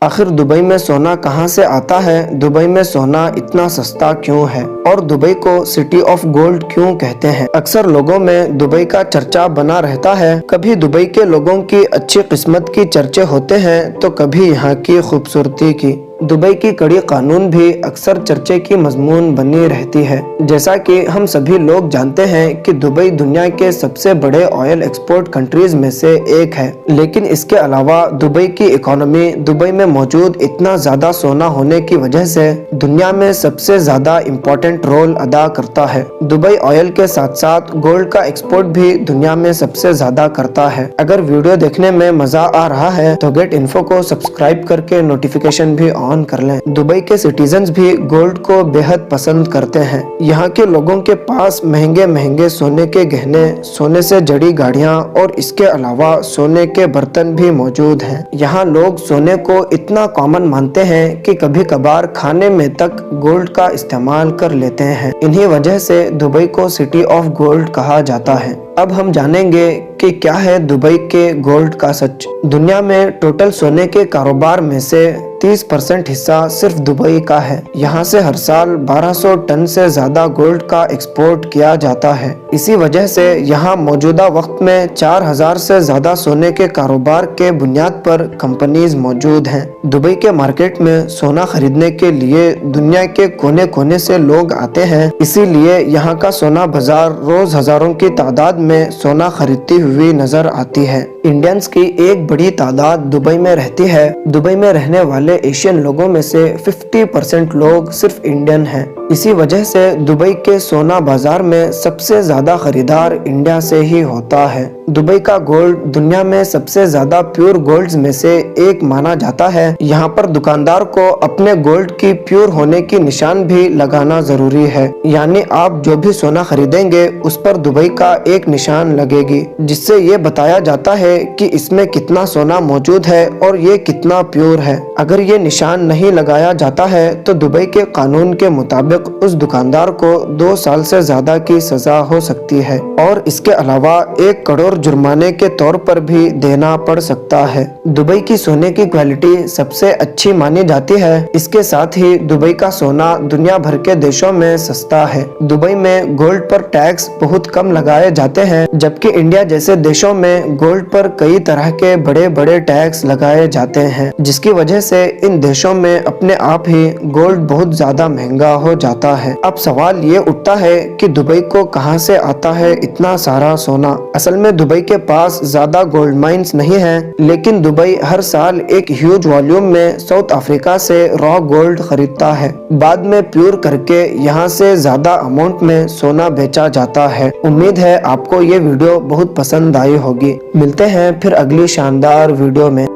आखिर दुबई में सोना कहां से आता है? दुबई में सोना इतना सस्ता क्यों है? और दुबई को सिटी ऑफ गोल्ड क्यों कहते हैं? अक्सर लोगों में दुबई का चर्चा बना रहता है। कभी दुबई के लोगों की अच्छी किस्मत की चर्चे होते हैं तो कभी यहाँ की खूबसूरती की। दुबई की कड़ी कानून भी अक्सर चर्चे की मजमून बनी रहती है। जैसा कि हम सभी लोग जानते हैं कि दुबई दुनिया के सबसे बड़े ऑयल एक्सपोर्ट कंट्रीज में से एक है, लेकिन इसके अलावा दुबई की इकोनॉमी दुबई में मौजूद इतना ज्यादा सोना होने की वजह से दुनिया में सबसे ज्यादा इम्पोर्टेंट रोल अदा करता है। दुबई ऑयल के साथ साथ गोल्ड का एक्सपोर्ट भी दुनिया में सबसे ज्यादा करता है। अगर वीडियो देखने में मजा आ रहा है तो गेट इन्फो को सब्सक्राइब करके नोटिफिकेशन भी ऑन कर लें। दुबई के सिटीजन्स भी गोल्ड को बेहद पसंद करते हैं। यहाँ के लोगों के पास महंगे महंगे सोने के गहने, सोने से जड़ी गाड़ियाँ और इसके अलावा सोने के बर्तन भी मौजूद हैं। यहाँ लोग सोने को इतना कॉमन मानते हैं कि कभी कभार खाने में तक गोल्ड का इस्तेमाल कर लेते हैं। इन्हीं वजह से दुबई को सिटी ऑफ गोल्ड कहा जाता है। अब हम जानेंगे कि क्या है दुबई के गोल्ड का सच। दुनिया में टोटल सोने के कारोबार में से 30% हिस्सा सिर्फ दुबई का है। यहाँ से हर साल 1200 टन से ज्यादा गोल्ड का एक्सपोर्ट किया जाता है। इसी वजह से यहाँ मौजूदा वक्त में 4000 से ज्यादा सोने के कारोबार के बुनियाद पर कंपनीज मौजूद हैं। दुबई के मार्केट में सोना खरीदने के लिए दुनिया के कोने कोने से लोग आते हैं। इसीलिए यहाँ का सोना बाजार रोज हजारों की तादाद में सोना खरीदती हुई नजर आती है। इंडियंस की एक बड़ी तादाद दुबई में रहती है। दुबई में रहने वाले एशियन लोगों में से 50% लोग सिर्फ इंडियन हैं। इसी वजह से दुबई के सोना बाजार में सबसे ज्यादा खरीदार इंडिया से ही होता है। दुबई का गोल्ड दुनिया में सबसे ज्यादा प्योर गोल्ड्स में से एक माना जाता है। यहाँ पर दुकानदार को अपने गोल्ड की प्योर होने की निशान भी लगाना जरूरी है, यानी आप जो भी सोना खरीदेंगे उस पर दुबई का एक निशान लगेगी, जिससे ये बताया जाता है कि इसमें कितना सोना मौजूद है और ये कितना प्योर है। अगर ये निशान नहीं लगाया जाता है तो दुबई के कानून के मुताबिक उस दुकानदार को 2 साल से ज्यादा की सजा हो सकती है और इसके अलावा 1 करोड़ जुर्माने के तौर पर भी देना पड़ सकता है। दुबई की सोने की क्वालिटी सबसे अच्छी मानी जाती है। इसके साथ ही दुबई का सोना दुनिया भर के देशों में सस्ता है। दुबई में गोल्ड पर टैक्स बहुत कम लगाए जाते हैं, जबकि इंडिया जैसे देशों में गोल्ड पर कई तरह के बड़े बड़े टैक्स लगाए जाते हैं, जिसकी वजह से इन देशों में अपने आप ही गोल्ड बहुत ज्यादा महंगा हो जाता है। अब सवाल ये उठता है कि दुबई को कहां से आता है इतना सारा सोना। असल में दुबई के पास ज्यादा गोल्ड माइंस नहीं है, लेकिन दुबई हर साल एक ह्यूज वॉल्यूम में साउथ अफ्रीका से रॉ गोल्ड खरीदता है। बाद में प्योर करके यहाँ से ज्यादा अमाउंट में सोना बेचा जाता है। उम्मीद है आपको ये वीडियो बहुत पसंद आई होगी। मिलते हैं फिर अगली शानदार वीडियो में।